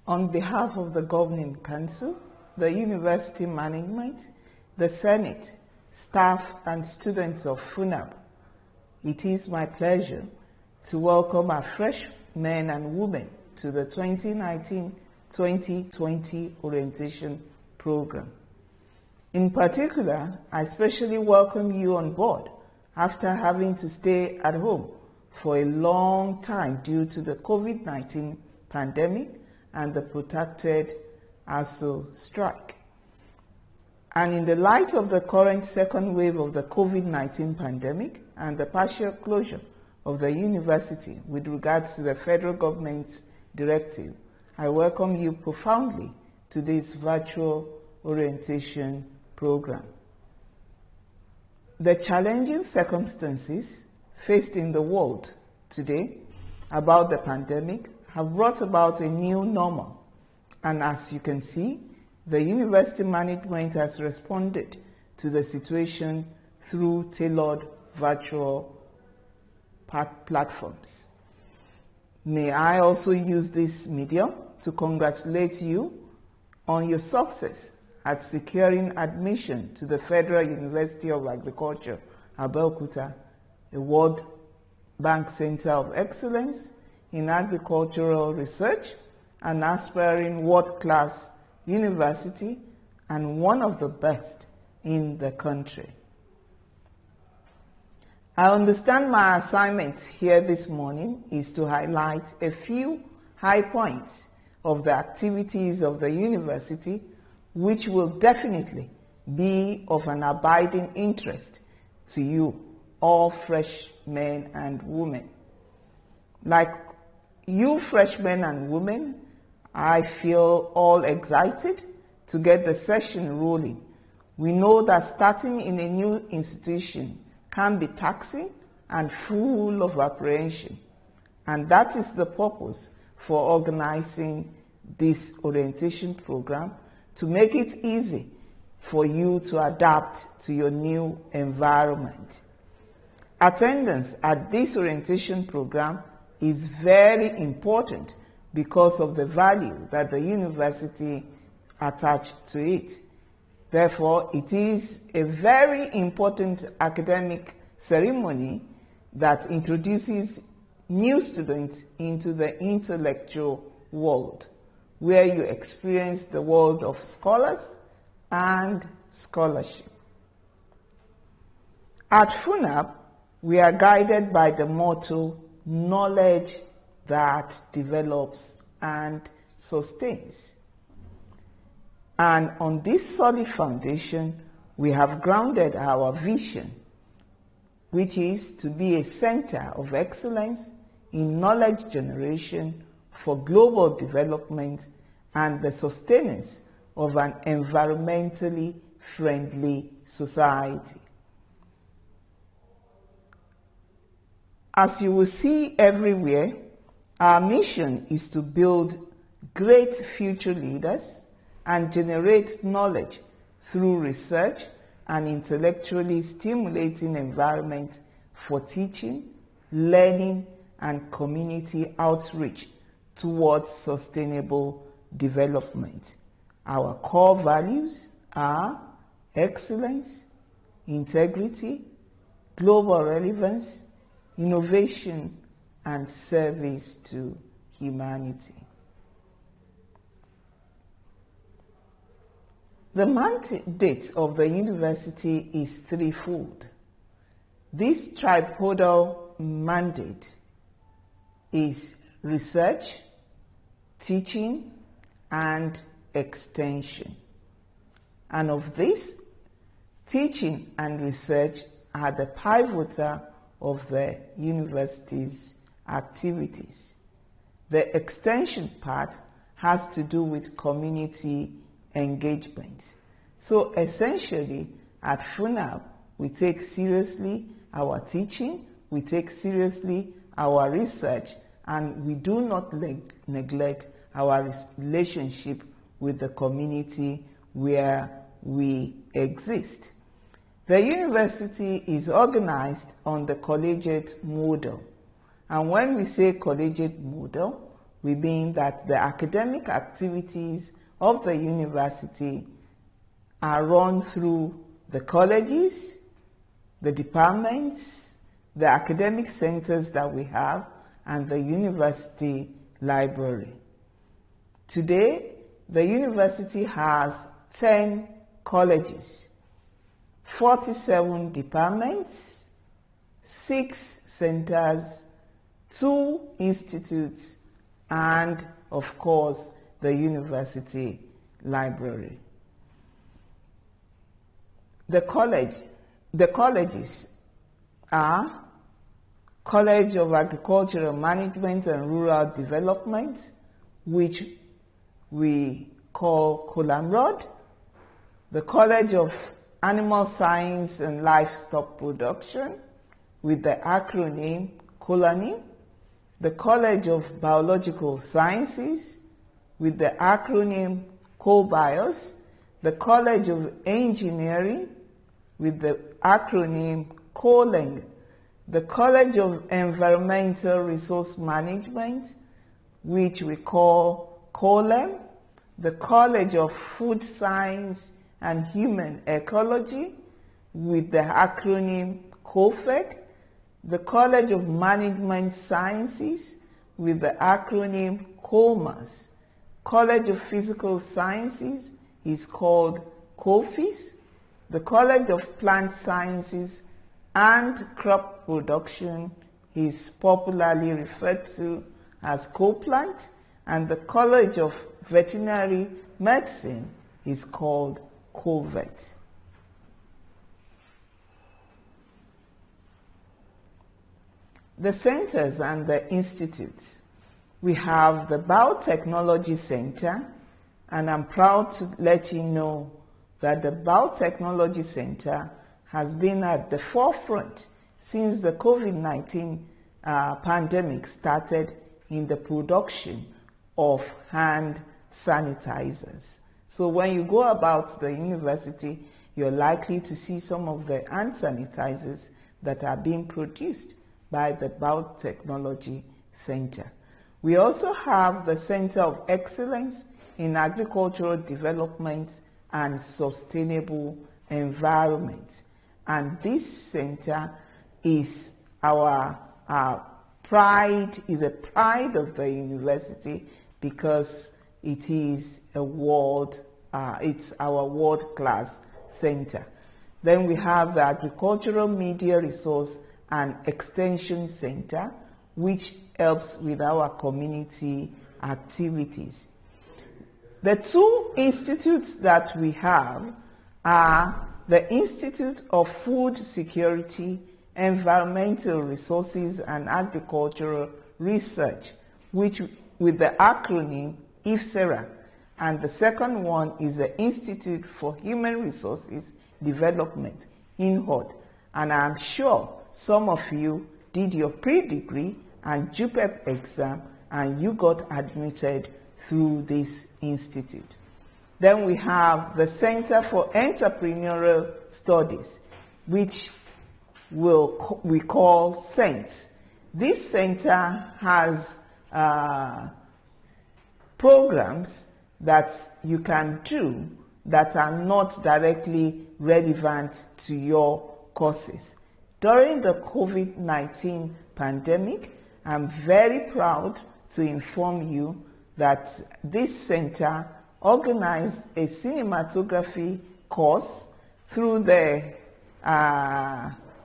On behalf of the Governing Council, the University Management, the Senate, staff and students of FUNAAB, it is my pleasure to welcome our freshmen and women to the 2019-2020 orientation program. In particular, I especially welcome you on board after having to stay at home for a long time due to the COVID-19 pandemic and the protracted ASU strike. And in the light of the current second wave of the COVID-19 pandemic and the partial closure of the university with regards to the federal government's directive, I welcome you profoundly to this virtual orientation program. The challenging circumstances faced in the world today about the pandemic have brought about a new normal, and as you can see, the university management has responded to the situation through tailored virtual platforms. May I also use this medium to congratulate you on your success at securing admission to the Federal University of Agriculture, Abeokuta, a World Bank Center of Excellence in agricultural research, an aspiring world-class university, and one of the best in the country. I understand my assignment here this morning is to highlight a few high points of the activities of the university, which will definitely be of an abiding interest to you, all freshmen and women. Like you freshmen and women, I feel all excited to get the session rolling. We know that starting in a new institution can be taxing and full of apprehension, and that is the purpose for organizing this orientation program, to make it easy for you to adapt to your new environment. Attendance at this orientation program is very important because of the value that the university attached to it. Therefore, it is a very important academic ceremony that introduces new students into the intellectual world, where you experience the world of scholars and scholarship. At FUNAAB, we are guided by the motto, knowledge that develops and sustains. And on this solid foundation, we have grounded our vision, which is to be a center of excellence in knowledge generation for global development and the sustenance of an environmentally friendly society. As you will see everywhere, our mission is to build great future leaders and generate knowledge through research and intellectually stimulating environment for teaching, learning, and community outreach towards sustainable development. Our core values are excellence, integrity, global relevance, innovation, and service to humanity. The mandate of the university is threefold. This tripodal mandate is research, teaching, and extension. And of this, teaching and research are the pivotal of the university's activities. The extension part has to do with community engagement. So essentially, at FUNAAB, we take seriously our teaching, we take seriously our research, and we do not neglect our relationship with the community where we exist. The university is organized on the collegiate model. And when we say collegiate model, we mean that the academic activities of the university are run through the colleges, the departments, the academic centers that we have, and the university library. Today, the university has 10 colleges, 47 departments, 6 centers, 2 institutes, and of course, the university library. The colleges are College of Agricultural Management and Rural Development, which we call COLAMROD, the College of Animal Science and Livestock Production, with the acronym COLANIM, the College of Biological Sciences, with the acronym COBIOS, the College of Engineering, with the acronym COLENG, the College of Environmental Resource Management, which we call COLEM, the College of Food Science and Human Ecology, with the acronym COFEC, the College of Management Sciences, with the acronym COMAS, College of Physical Sciences is called COPHIS, the College of Plant Sciences and Crop Production is popularly referred to as COPLANT, and the College of Veterinary Medicine is called COVET. The centers and the institutes. We have the Biotechnology Center, and I'm proud to let you know that the Biotechnology Center has been at the forefront since the COVID-19 pandemic started in the production of hand sanitizers. So when you go about the university, you're likely to see some of the hand sanitizers that are being produced by the Biotechnology Center. We also have the Center of Excellence in Agricultural Development and Sustainable Environment. And this center is our pride, is a pride of the university because it is a it's our world-class center. Then we have the Agricultural Media Resource and Extension Center, which helps with our community activities. The 2 institutes that we have are the Institute of Food Security, Environmental Resources and Agricultural Research, which with the acronym IFSERA, and the second one is the Institute for Human Resources Development, INHOD. And I'm sure some of you did your pre-degree and JUPEP exam and you got admitted through this institute. Then we have the Center for Entrepreneurial Studies, which we call CENTS. This center has programs that you can do that are not directly relevant to your courses. During the COVID-19 pandemic, I'm very proud to inform you that this center organized a cinematography course through the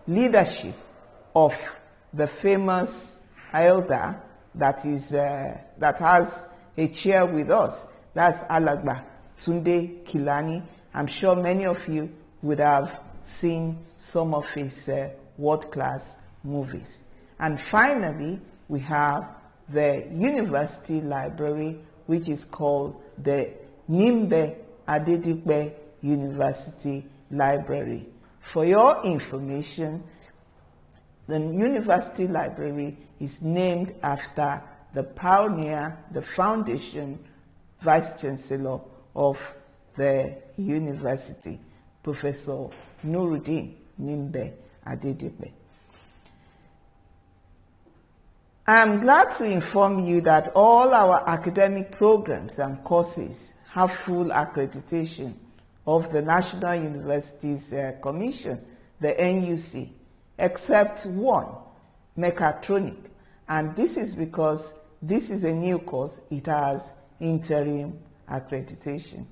leadership of the famous elder that has a chair with us. That's Alagba Tunde Kilani. I'm sure many of you would have seen some of his world-class movies. And finally, we have the university library, which is called the Nimbe Adedipe University Library. For your information, the university library is named after the pioneer, the foundation vice-chancellor of the university, Professor Nuruddin Nimbe Adedipe. I'm glad to inform you that all our academic programs and courses have full accreditation of the National Universities Commission, the NUC, except one, mechatronic, and this is because this is a new course. It has interim accreditation.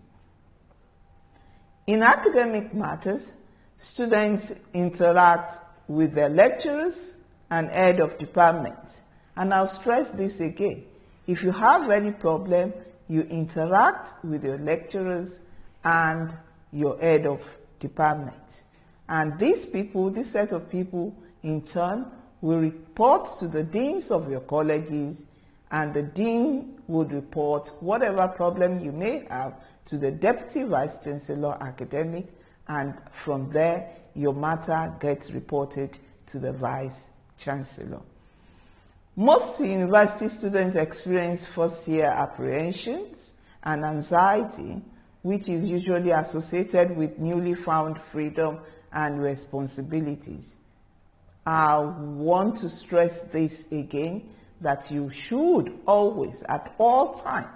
In academic matters, students interact with their lecturers and head of departments. And I'll stress this again. If you have any problem, you interact with your lecturers and your head of departments. And these people, this set of people, in turn, will report to the deans of your colleges, and the dean would report whatever problem you may have to the Deputy Vice Chancellor Academic, and from there, your matter gets reported to the Vice Chancellor. Most university students experience first-year apprehensions and anxiety, which is usually associated with newly found freedom and responsibilities. I want to stress this again, that you should always, at all times,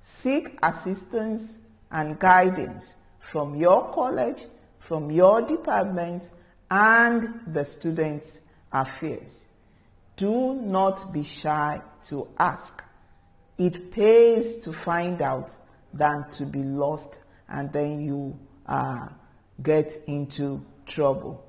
seek assistance and guidance from your college, from your department, and the students' affairs. Do not be shy to ask. It pays to find out than to be lost and then you get into trouble.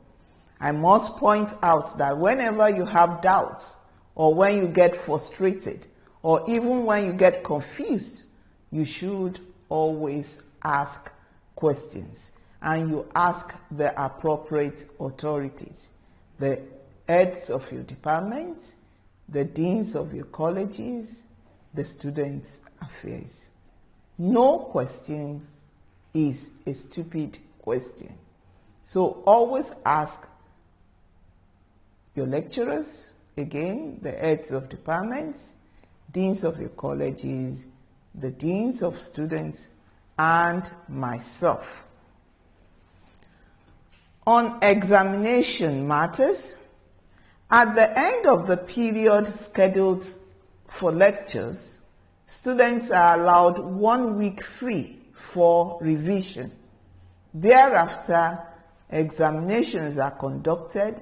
I must point out that whenever you have doubts, or when you get frustrated, or even when you get confused, you should always ask questions, and you ask the appropriate authorities, the heads of your departments, the deans of your colleges, the students' affairs. No question is a stupid question. So always ask your lecturers, again, the heads of departments, deans of your colleges, the deans of students, and myself. On examination matters, at the end of the period scheduled for lectures, students are allowed 1 week free for revision. Thereafter, examinations are conducted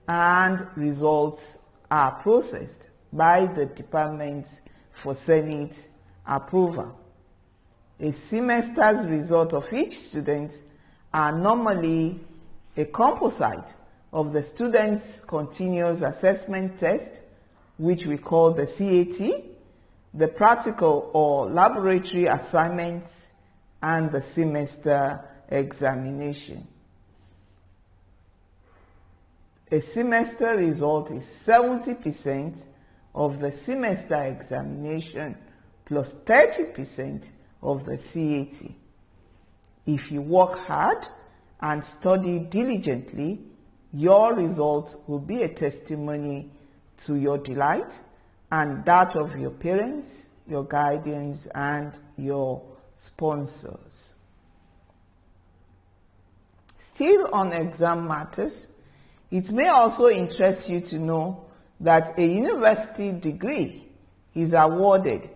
and results are processed by the departments for Senate approval. A semester's result of each student are normally a composite of the student's continuous assessment test, which we call the CAT, the practical or laboratory assignments, and the semester examination. A semester result is 70% of the semester examination plus 30% of the CAT. If you work hard and study diligently, your results will be a testimony to your delight and that of your parents, your guardians, and your sponsors. Still on exam matters, it may also interest you to know that a university degree is awarded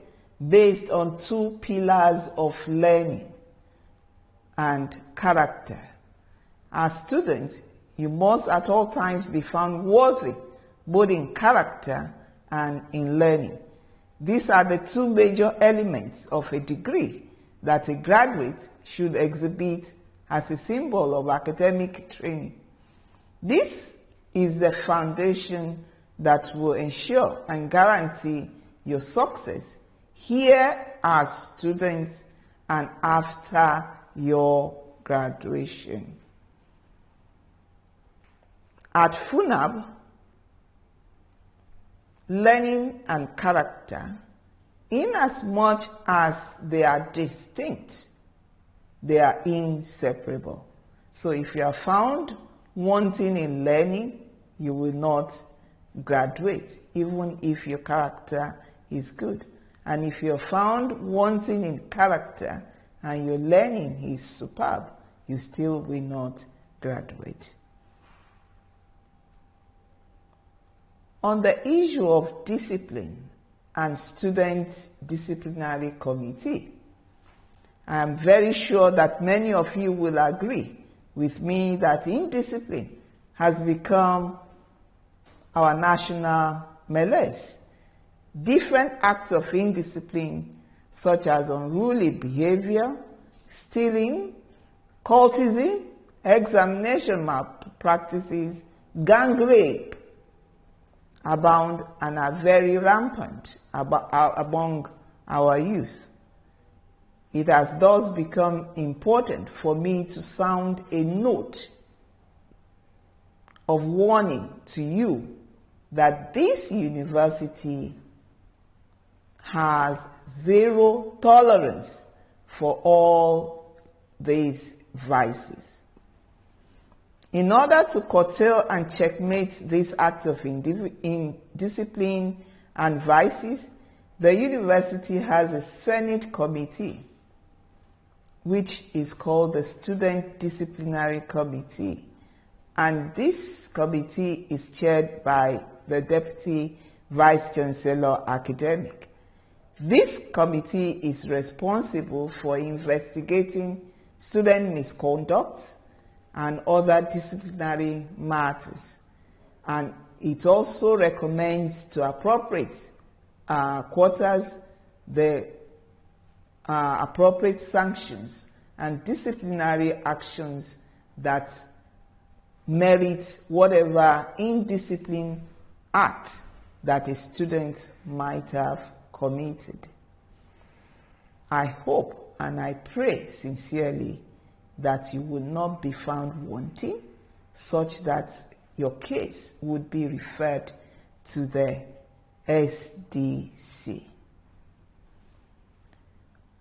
based on 2 pillars of learning and character. As students, you must at all times be found worthy, both in character and in learning. These are the 2 major elements of a degree that a graduate should exhibit as a symbol of academic training. This is the foundation that will ensure and guarantee your success here as students and after your graduation. At FUNAAB, learning and character, in as much as they are distinct, they are inseparable. So if you are found wanting in learning, you will not graduate, even if your character is good. And if you're found wanting in character and your learning is superb, you still will not graduate. On the issue of discipline and students' disciplinary committee, I am very sure that many of you will agree with me that indiscipline has become our national malaise. Different acts of indiscipline, such as unruly behavior, stealing, cultism, examination malpractices, gang rape, abound and are very rampant among our youth. It has thus become important for me to sound a note of warning to you that this university has zero tolerance for all these vices. In order to curtail and checkmate these acts of indiscipline and vices, the university has a Senate committee, which is called the Student Disciplinary Committee. And this committee is chaired by the Deputy Vice-Chancellor Academic. This committee is responsible for investigating student misconduct and other disciplinary matters. And it also recommends to appropriate quarters the appropriate sanctions and disciplinary actions that merit whatever indiscipline act that a student might have committed. I hope and I pray sincerely that you will not be found wanting, such that your case would be referred to the SDC.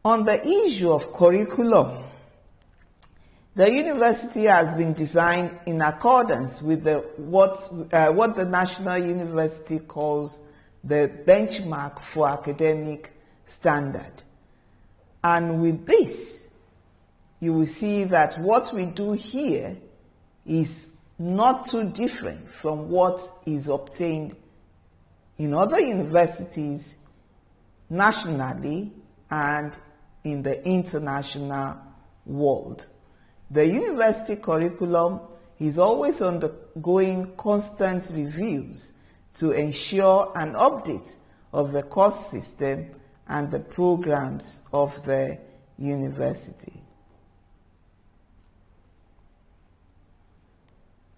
On the issue of curriculum, the university has been designed in accordance with what the National University calls the benchmark for academic standard. And with this, you will see that what we do here is not too different from what is obtained in other universities nationally and in the international world. The university curriculum is always undergoing constant reviews to ensure an update of the course system and the programs of the university.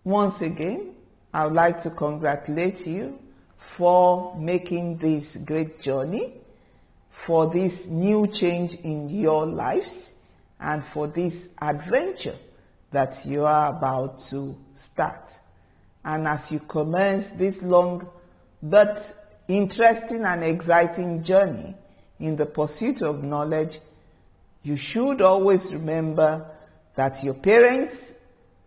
Once again, I would like to congratulate you for making this great journey, for this new change in your lives, and for this adventure that you are about to start. And as you commence this long but interesting and exciting journey in the pursuit of knowledge, you should always remember that your parents,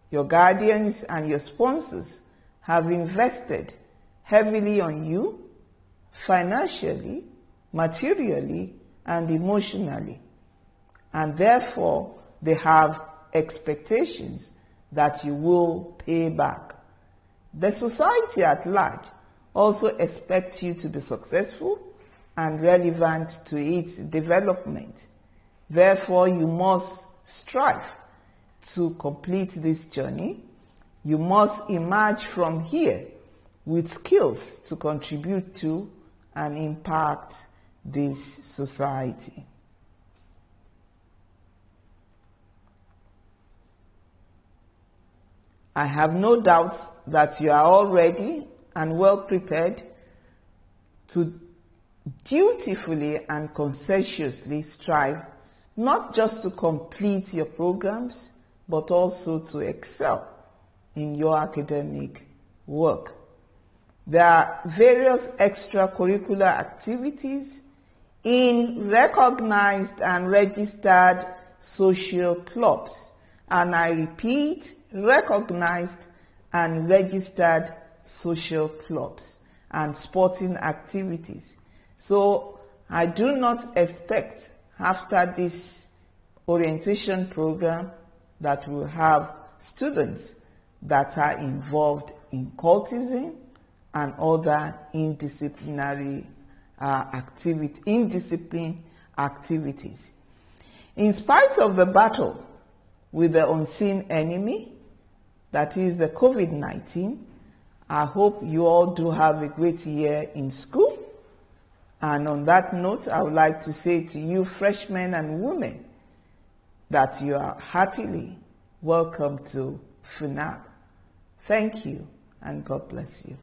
your guardians, and your sponsors have invested heavily on you, financially, materially, and emotionally. And therefore, they have expectations that you will pay back. The society at large also expects you to be successful and relevant to its development. Therefore, you must strive to complete this journey. You must emerge from here with skills to contribute to and impact this society. I have no doubts that you are all ready and well prepared to dutifully and conscientiously strive not just to complete your programs, but also to excel in your academic work. There are various extracurricular activities in recognized and registered social clubs, and I repeat, recognized and registered social clubs and sporting activities. So I do not expect after this orientation program that we'll have students that are involved in cultism and other indisciplined activities. In spite of the battle with the unseen enemy, that is the COVID-19, I hope you all do have a great year in school. And on that note, I would like to say to you freshmen and women that you are heartily welcome to FUNAAB. Thank you, and God bless you.